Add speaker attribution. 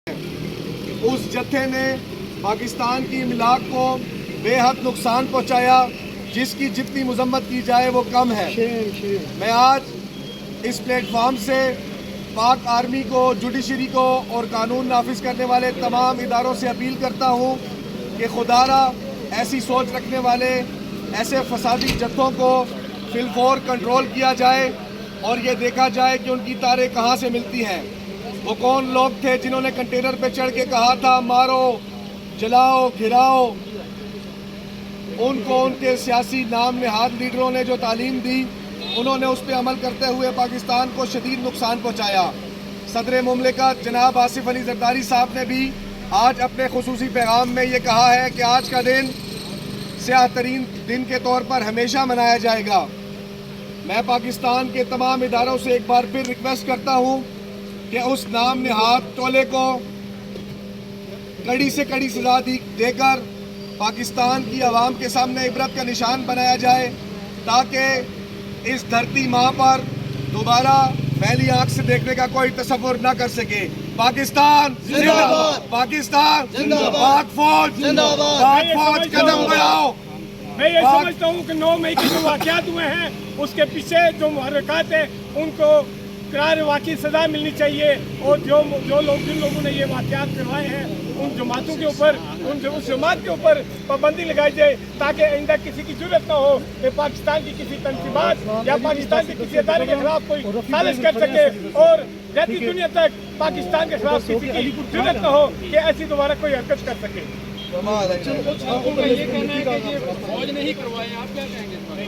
Speaker 1: اس جتھے نے پاکستان کی املاک کو بے حد نقصان پہنچایا، جس کی جتنی مذمت کی جائے وہ کم ہے۔ میں آج اس پلیٹ فارم سے پاک آرمی کو، جوڈیشری کو اور قانون نافذ کرنے والے تمام اداروں سے اپیل کرتا ہوں کہ خدا را ایسی سوچ رکھنے والے ایسے فسادی جتھوں کو فی الفور کنٹرول کیا جائے اور یہ دیکھا جائے کہ ان کی تاریں کہاں سے ملتی ہیں۔ وہ کون لوگ تھے جنہوں نے کنٹینر پہ چڑھ کے کہا تھا مارو، جلاؤ، گھراؤ؟ ان کو ان کے سیاسی نام نہاد لیڈروں نے جو تعلیم دی، انہوں نے اس پہ عمل کرتے ہوئے پاکستان کو شدید نقصان پہنچایا۔ صدر مملکت جناب آصف علی زرداری صاحب نے بھی آج اپنے خصوصی پیغام میں یہ کہا ہے کہ آج کا دن سیاہ ترین دن کے طور پر ہمیشہ منایا جائے گا۔ میں پاکستان کے تمام اداروں سے ایک بار پھر ریکویسٹ کرتا ہوں کہ اس نام نہاد ٹولے کو کڑی سے کڑی سزا دے کر پاکستان کی عوام کے سامنے عبرت کا نشان بنایا جائے، تاکہ اس دھرتی ماں پر دوبارہ میلی آنکھ سے دیکھنے کا کوئی تصور نہ کر سکے۔ پاکستان زندہ باد، پاکستان زندہ باد، پاک فوج زندہ باد، پاک فوج قدم بڑھاؤ۔
Speaker 2: میں یہ سمجھتا ہوں کہ 9 مئی کے جو واقعات ہوئے ہیں اس کے پیچھے جو محرکات ہیں ان کو قرار واقعی سزا ملنی چاہیے، اور جن لوگوں نے یہ واقعات کروائے ہیں ان جماعتوں کے اوپر، اس جماعت کے اوپر پابندی لگائی جائے، تاکہ آئندہ کسی کی ضرورت نہ ہو کہ پاکستان کی کسی تنظیمات یا پاکستان کے کسی ادارے کے خلاف کوئی سازش کر سکے، اور رہتی دنیا تک پاکستان کے خلاف کسی کی ضرورت نہ ہو کہ ایسی دوبارہ کوئی حرکت کر سکے۔
Speaker 3: یہ کہنا ہے کہ یہ فوج نے ہی کروایا، آپ کیا کہیں گے؟